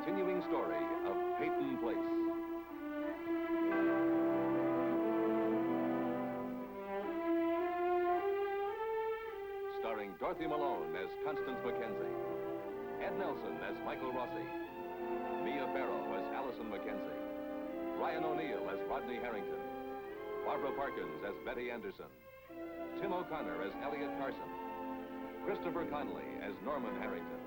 continuing story of Peyton Place. Starring Dorothy Malone as Constance Mackenzie, Ed Nelson as Michael Rossi, Mia Farrow as Allison Mackenzie, Ryan O'Neill as Rodney Harrington, Barbara Parkins as Betty Anderson, Tim O'Connor as Elliot Carson, Christopher Connolly as Norman Harrington.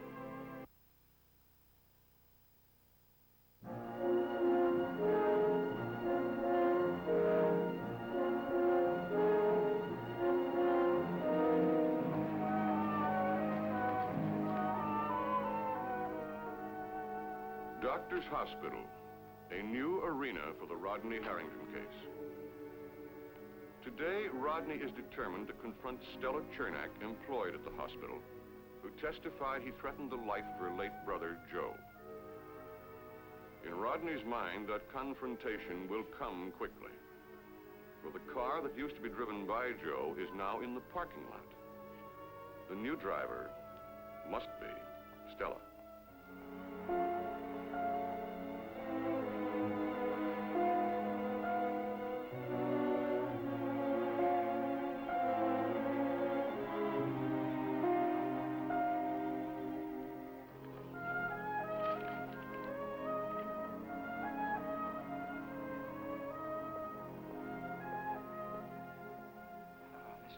Doctor's Hospital, a new arena for the Rodney Harrington case. Today, Rodney is determined to confront Stella Chernak, employed at the hospital, who testified he threatened the life of her late brother, Joe. In Rodney's mind, that confrontation will come quickly. For the car that used to be driven by Joe is now in the parking lot. The new driver must be Stella.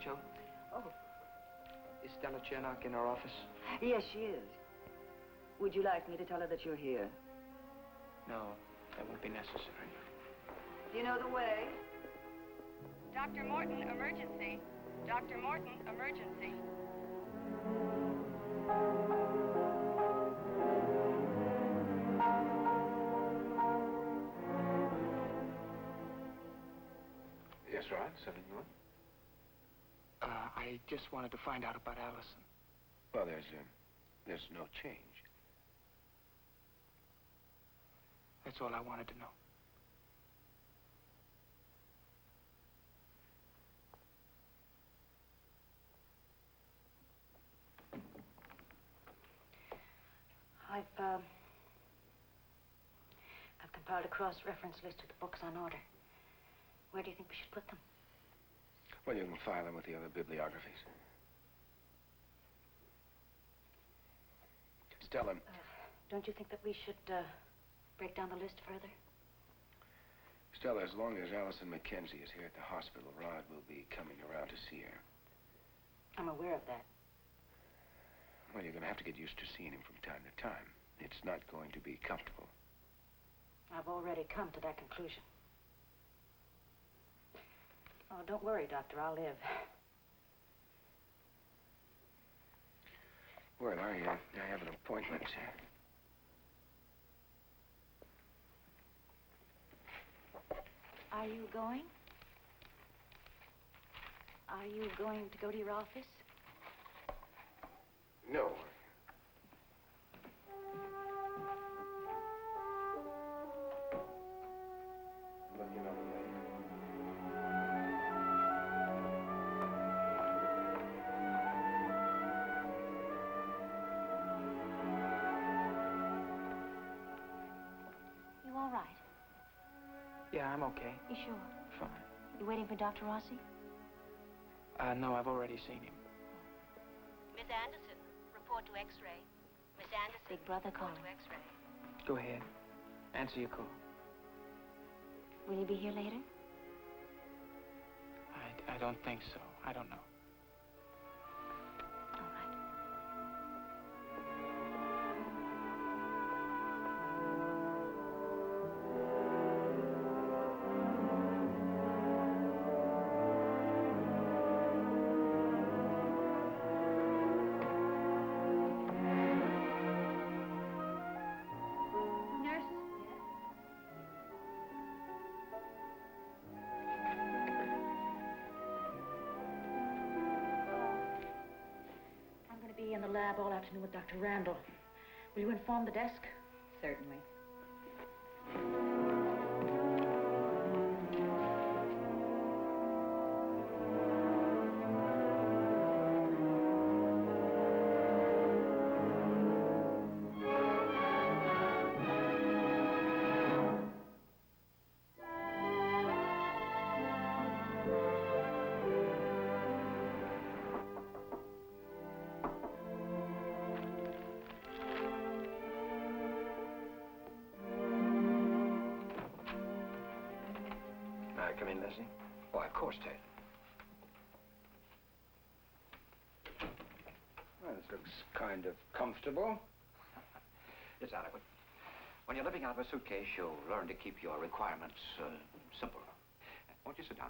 Joe? Oh. Is Stella Chernak in her office? Yes, she is. Would you like me to tell her that you're here? No, that won't be necessary. Do you know the way? Dr. Morton, emergency. Dr. Morton, emergency. Yes, Rod, something more? I just wanted to find out about Allison. Well, there's no change. That's all I wanted to know. I've compiled a cross-reference list of the books on order. Where do you think we should put them? Well, you can file them with the other bibliographies. Stella. Don't you think that we should break down the list further? Stella, as long as Allison Mackenzie is here at the hospital, Rod will be coming around to see her. I'm aware of that. Well, you're going to have to get used to seeing him from time to time. It's not going to be comfortable. I've already come to that conclusion. Oh, don't worry, Doctor. I'll live. Well, I have an appointment. Are you going? Are you going to go to your office? No. Let you know later. You all right? Yeah, I'm okay. You sure? Fine. You waiting for Dr. Rossi? No, I've already seen him. Miss Anderson, report to X-ray. Miss Anderson, Big brother report calling. to X-ray. Go ahead. Answer your call. Will you be here later? I don't think so. I don't know. All right. In the lab all afternoon with Dr. Randall. Will you inform the desk? Certainly. I come in, Leslie? Why, of course, Ted. Well, this looks kind of comfortable. It's adequate. When you're living out of a suitcase, you'll learn to keep your requirements simple. Won't you sit down?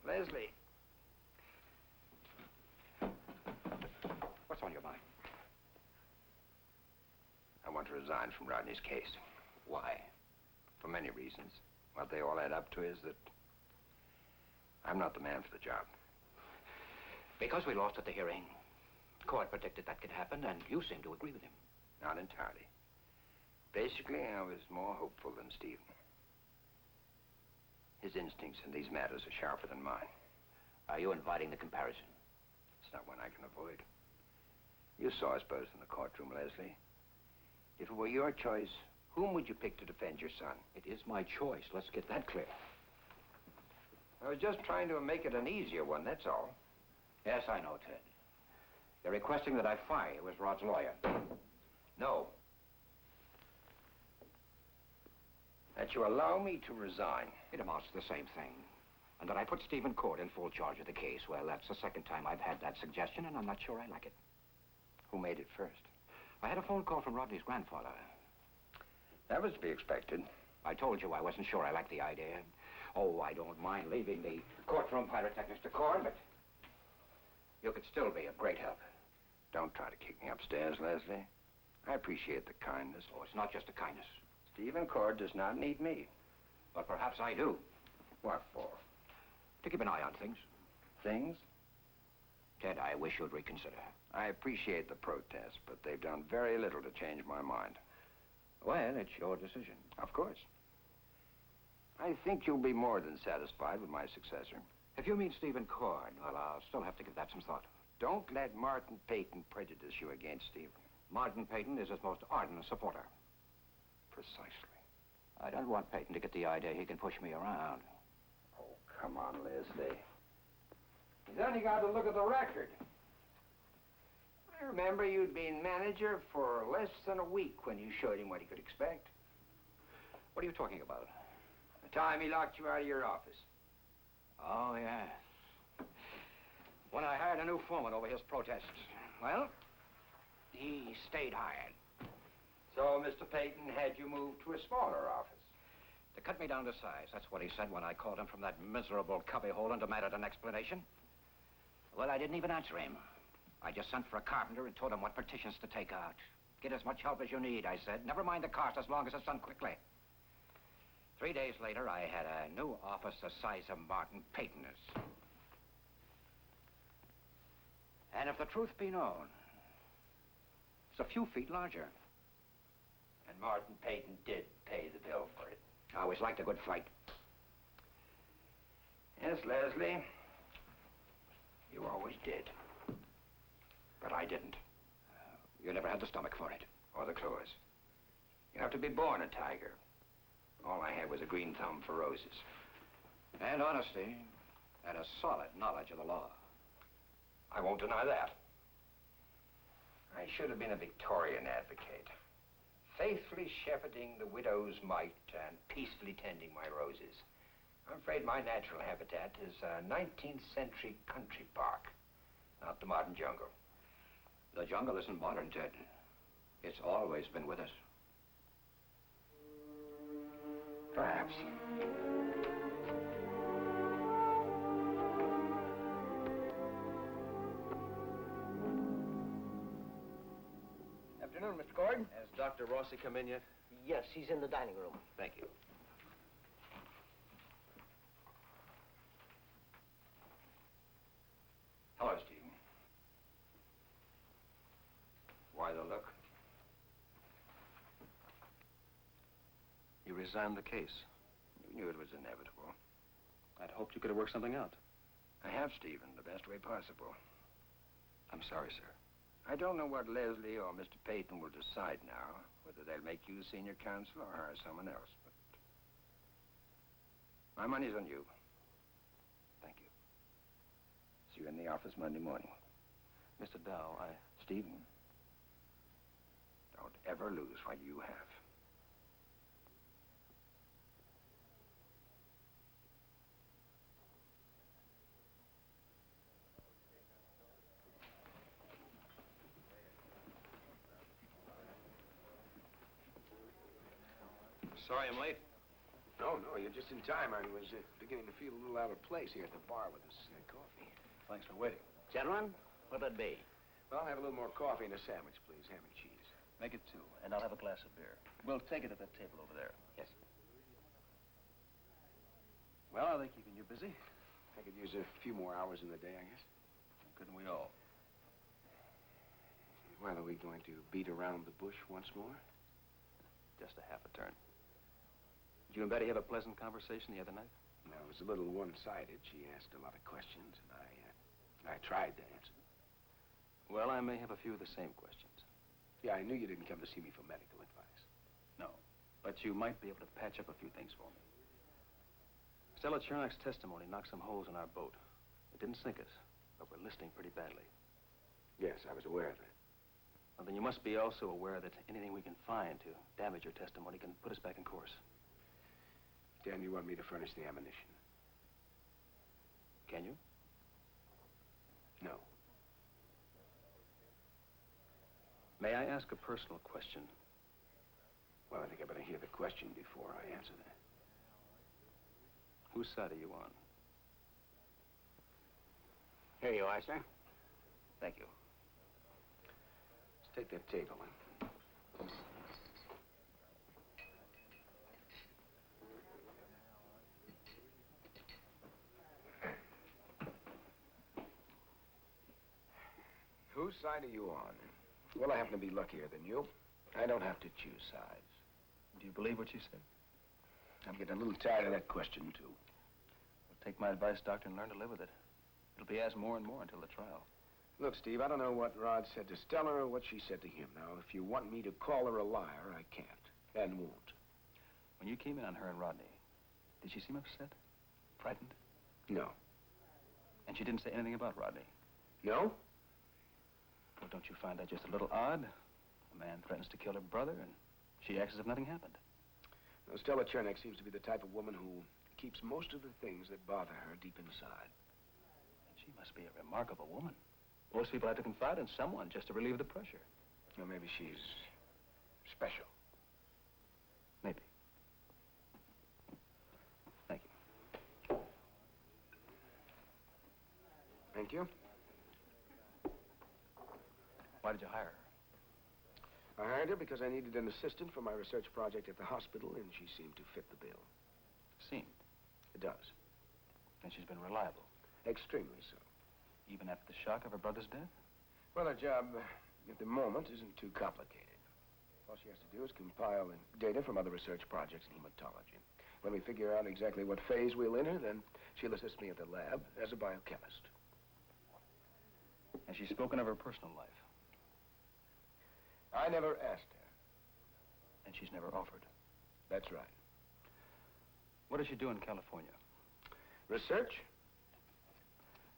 Leslie. What's on your mind? I want to resign from Rodney's case. Why? For many reasons. What they all add up to is that I'm not the man for the job. Because we lost at the hearing. The court predicted that could happen, and you seem to agree with him. Not entirely. Basically, I was more hopeful than Stephen. His instincts in these matters are sharper than mine. Are you inviting the comparison? It's not one I can avoid. You saw us both in the courtroom, Leslie. If it were your choice, whom would you pick to defend your son? It is my choice. Let's get that clear. I was just trying to make it an easier one, that's all. Yes, I know, Ted. You're requesting that I fire you as Rod's lawyer. No. That you allow me to resign. It amounts to the same thing. And that I put Stephen Court in full charge of the case. Well, that's the second time I've had that suggestion, and I'm not sure I like it. Who made it first? I had a phone call from Rodney's grandfather. That was to be expected. I told you I wasn't sure I liked the idea. Oh, I don't mind leaving the courtroom pyrotechnics to Court, but you could still be of great help. Don't try to kick me upstairs, Leslie. I appreciate the kindness. Oh, it's not just a kindness. Stephen Court does not need me. But perhaps I do. What for? To keep an eye on things. Things? Ted, I wish you'd reconsider. I appreciate the protest, but they've done very little to change my mind. Well, it's your decision. Of course. I think you'll be more than satisfied with my successor. If you mean Stephen Court, well, I'll still have to give that some thought. Don't let Martin Peyton prejudice you against Stephen. Martin Peyton is his most ardent supporter. Precisely. I don't want Peyton to get the idea he can push me around. Oh, come on, Leslie. He's only got to look at the record. I remember you'd been manager for less than a week when you showed him what he could expect. What are you talking about? The time he locked you out of your office. Oh, yes. When I hired a new foreman over his protests. Well, he stayed hired. So Mr. Peyton had you moved to a smaller office. To cut me down to size. That's what he said when I called him from that miserable cubbyhole and demanded an explanation. Well, I didn't even answer him. I just sent for a carpenter and told him what partitions to take out. Get as much help as you need, I said. Never mind the cost as long as it's done quickly. 3 days later, I had a new office the size of Martin Peyton's. And if the truth be known, it's a few feet larger. And Martin Peyton did pay the bill for it. I always liked a good fight. Yes, Leslie. You always did. But I didn't. You never had the stomach for it. Or the claws. You have to be born a tiger. All I had was a green thumb for roses. And honesty. And a solid knowledge of the law. I won't deny that. I should have been a Victorian advocate. Faithfully shepherding the widow's mite and peacefully tending my roses. I'm afraid my natural habitat is a 19th century country park, not the modern jungle. The jungle isn't modern, Ted. It's always been with us. Perhaps. Afternoon, Mr. Gordon. Has Dr. Rossi come in yet? Yes, he's in the dining room. Thank you. Hello, Stephen. Why the look? You resigned the case. You knew it was inevitable. I'd hoped you could have worked something out. I have, Stephen, the best way possible. I'm sorry, sir. I don't know what Leslie or Mr. Peyton will decide now, whether they'll make you senior counsel or hire someone else, but my money's on you. Thank you. See you in the office Monday morning. Mr. Dowell, Stephen, Don't ever lose what you have. Sorry I'm late. No, you're just in time. I was beginning to feel a little out of place here at the bar with this coffee. Thanks for waiting. Gentlemen, what'll it be? Well, I'll have a little more coffee and a sandwich, please. Ham and cheese. Make it 2, and I'll have a glass of beer. We'll take it at that table over there. Yes. Well, are they keeping you busy? I could use a few more hours in the day, I guess. Couldn't we all? Well, are we going to beat around the bush once more? Just a half a turn. Did you and Betty have a pleasant conversation the other night? No, it was a little one-sided. She asked a lot of questions, and I tried to answer them. Well, I may have a few of the same questions. Yeah, I knew you didn't come to see me for medical advice. No, but you might be able to patch up a few things for me. Stella Chernak's testimony knocked some holes in our boat. It didn't sink us, but we're listing pretty badly. Yes, I was aware of that. Well, then you must be also aware that anything we can find to damage your testimony can put us back in course. Dan, you want me to furnish the ammunition? Can you? No. May I ask a personal question? Well, I think I better hear the question before I answer that. Whose side are you on? Here you are, sir. Thank you. Let's take that table in. Whose side are you on? Well, I happen to be luckier than you. I don't have to choose sides. Do you believe what you said? I'm getting a little tired of that question, too. Well, take my advice, Doctor, and learn to live with it. It'll be asked more and more until the trial. Look, Steve, I don't know what Rod said to Stella or what she said to him. Now, if you want me to call her a liar, I can't and won't. When you came in on her and Rodney, did she seem upset? Frightened? No. And she didn't say anything about Rodney? No? Well, don't you find that just a little odd? A man threatens to kill her brother, and she acts as if nothing happened. Now, Stella Chernak seems to be the type of woman who keeps most of the things that bother her deep inside. And she must be a remarkable woman. Most people have to confide in someone just to relieve the pressure. Well, maybe she's special. Maybe. Thank you. Thank you. Why did you hire her? I hired her because I needed an assistant for my research project at the hospital, and she seemed to fit the bill. Seemed. It does. And she's been reliable. Extremely so. Even after the shock of her brother's death? Well, her job at the moment isn't too complicated. All she has to do is compile data from other research projects in hematology. When we figure out exactly what phase we'll enter, then she'll assist me at the lab as a biochemist. Has she spoken of her personal life? I never asked her. And she's never offered? That's right. What does she do in California? Research?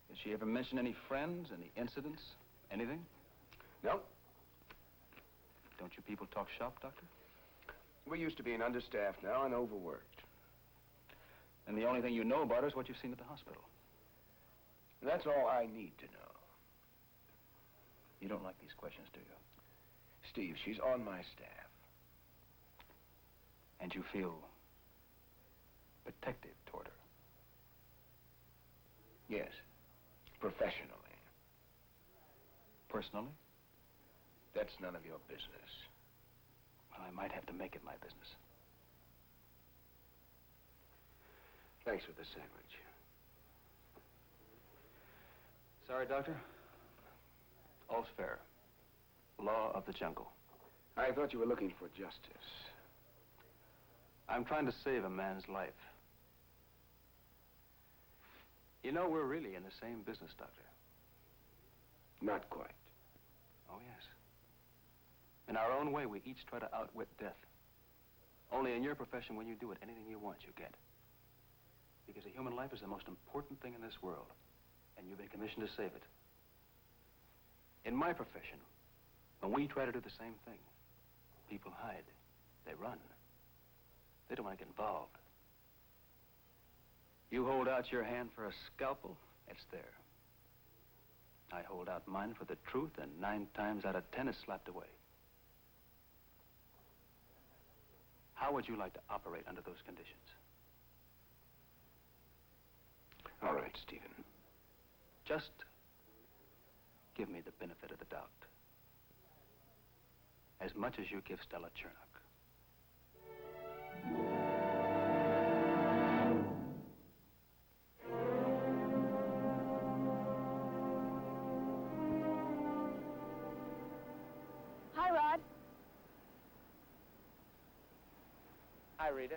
Did she ever mention any friends, any incidents, anything? No. Don't you people talk shop, Doctor? We're used to being understaffed now and overworked. And the only thing you know about her is what you've seen at the hospital. That's all I need to know. You don't like these questions, do you? Steve, she's on my staff. And you feel protective toward her? Yes. Professionally. Personally? That's none of your business. Well, I might have to make it my business. Thanks for the sandwich. Sorry, Doctor. All's fair. Law of the jungle. I thought you were looking for justice. I'm trying to save a man's life. You know, we're really in the same business, Doctor. Not quite. Oh, yes. In our own way, we each try to outwit death. Only in your profession, when you do it, anything you want, you get. Because a human life is the most important thing in this world, and you've been commissioned to save it. In my profession, when we try to do the same thing, people hide. They run. They don't want to get involved. You hold out your hand for a scalpel, it's there. I hold out mine for the truth, and 9 times out of 10 is slapped away. How would you like to operate under those conditions? All right, Stephen. Just give me the benefit of the doubt. As much as you give Stella Chernock. Hi, Rod. Hi, Rita.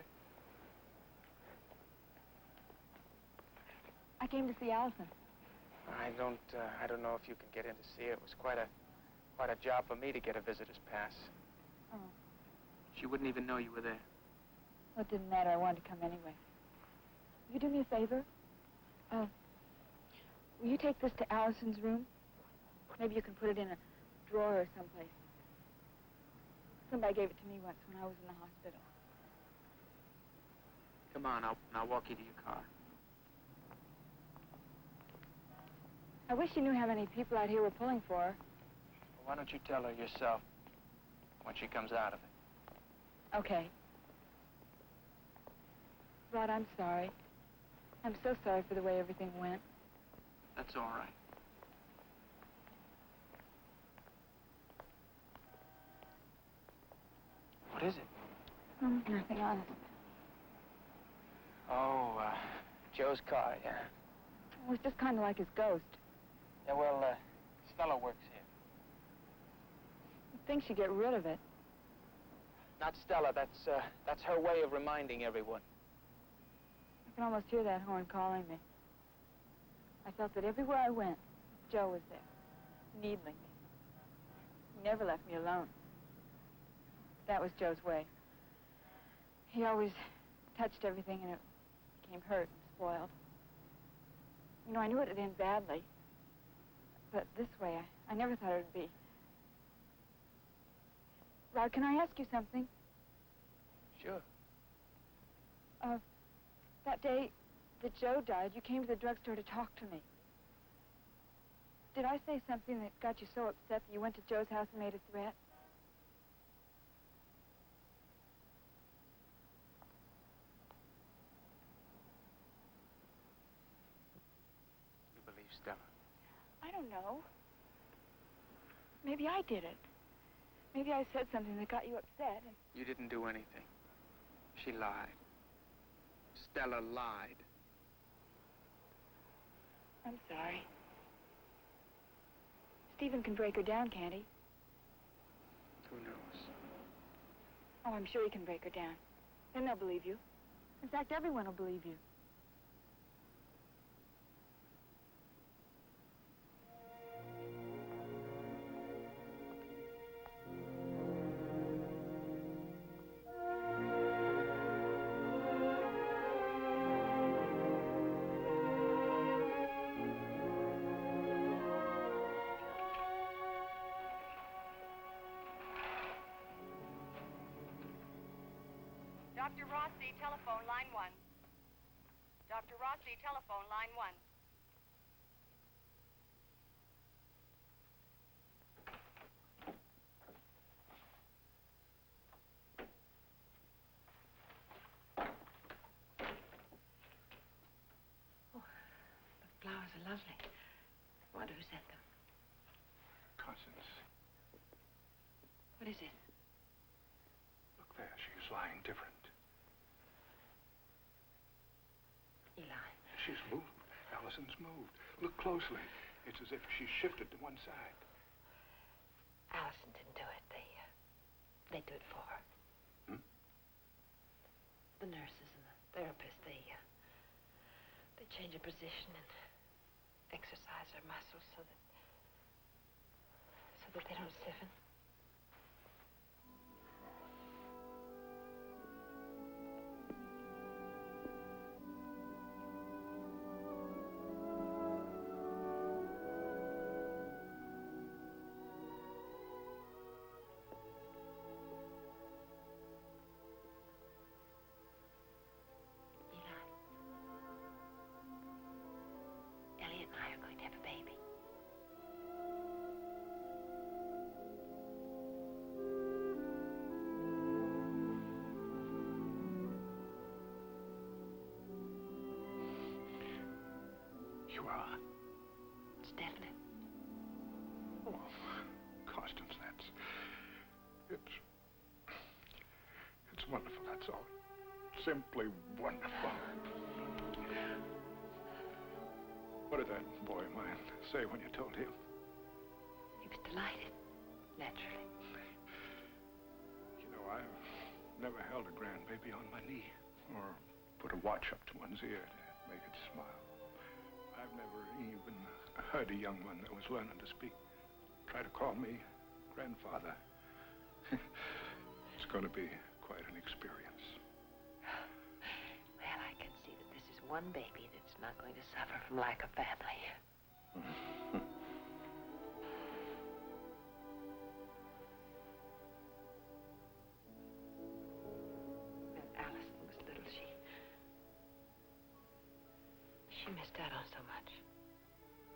I came to see Allison. I don't know if you can get in to see her. It was quite a job for me to get a visitor's pass. Oh. She wouldn't even know you were there. Well, it didn't matter. I wanted to come anyway. Will you do me a favor? Will you take this to Allison's room? Maybe you can put it in a drawer or someplace. Somebody gave it to me once when I was in the hospital. Come on, I'll walk you to your car. I wish you knew how many people out here were pulling for her. Well, why don't you tell her yourself when she comes out of it? Okay. Rod, I'm sorry. I'm so sorry for the way everything went. That's all right. What is it? Nothing, honest. Oh, Joe's car, yeah. It was just kind of like his ghost. Yeah, well, Stella works here. You'd think she'd get rid of it. Not Stella, that's her way of reminding everyone. I can almost hear that horn calling me. I felt that everywhere I went, Joe was there, needling me. He never left me alone. That was Joe's way. He always touched everything and it became hurt and spoiled. You know, I knew it'd end badly. But this way, I never thought it would be. Rod, can I ask you something? Sure. That day that Joe died, you came to the drugstore to talk to me. Did I say something that got you so upset that you went to Joe's house and made a threat? You believe Stella? I don't know. Maybe I did it. Maybe I said something that got you upset. And You didn't do anything. She lied. Stella lied. I'm sorry. Stephen can break her down, can't he? Who knows? Oh, I'm sure he can break her down. Then they'll believe you. In fact, everyone will believe you. Dr. Rossi, telephone line 1. Dr. Rossi, telephone line 1. Oh, the flowers are lovely. I wonder who sent them. Cousins. What is it? Look there, she's lying different. Eli. She's moved. Allison's moved. Look closely. It's as if she's shifted to one side. Allison didn't do it. They do it for her. Hmm? The nurses and the therapists, they change her position and exercise her muscles so that they don't stiffen. you are. It's definite. Oh, Constance, it's wonderful, that's all. Simply wonderful. What did that boy of mine say when you told him? He was delighted, naturally. You know, I've never held a grandbaby on my knee or put a watch up to one's ear to make it smile. I've never even heard a young one that was learning to speak try to call me grandfather. It's going to be quite an experience. Well, I can see that this is one baby that's not going to suffer from lack of family. When Allison was little, she missed out on so much.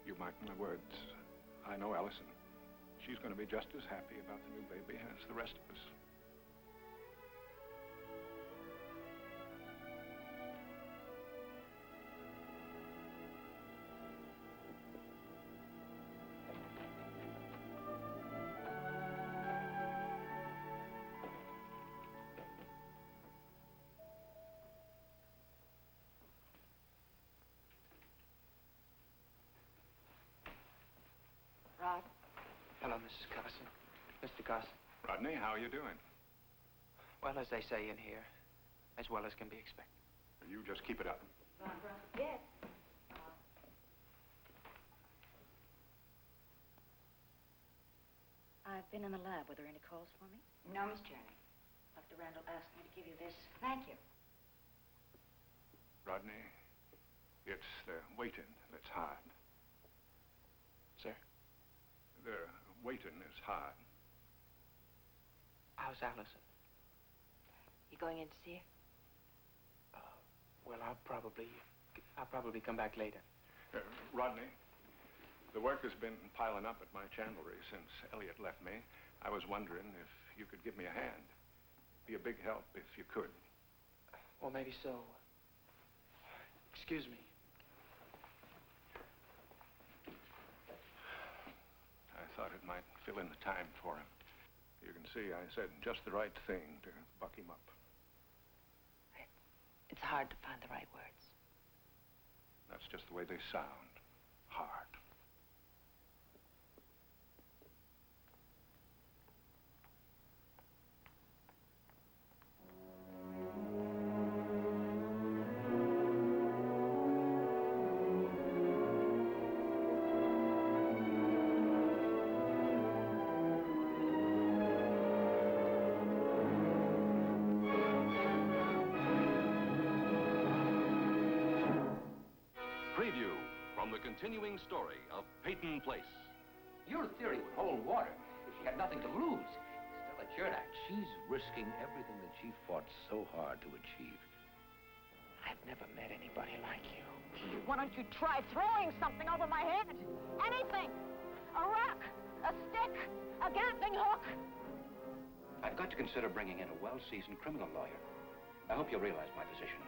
You mark my words. I know Allison. She's going to be just as happy about the new baby as the rest of us. Rod? Hello, Mrs. Carson. Mr. Carson. Rodney, how are you doing? Well, as they say in here, as well as can be expected. You just keep it up. Barbara? Yes. I've been in the lab. Were there any calls for me? No, Miss Cherry. Dr. Randall asked me to give you this. Thank you. Rodney, it's the waiting that's hard. Sir? The waiting is hard. How's Allison? You going in to see her? Well, I'll probably come back later. Rodney, the work has been piling up at my chandlery since Elliot left me. I was wondering if you could give me a hand. Be a big help if you could. Well, maybe so. Excuse me. I thought it might fill in the time for him. You can see I said just the right thing to buck him up. It's hard to find the right words. That's just the way they sound. Hard. Preview from the continuing story of Peyton Place. Your theory would hold water if she had nothing to lose. Stella Chernak, she's risking everything that she fought so hard to achieve. I've never met anybody like you. Why don't you try throwing something over my head? Anything! A rock, a stick, a gaping hook. I've got to consider bringing in a well-seasoned criminal lawyer. I hope you realize my position.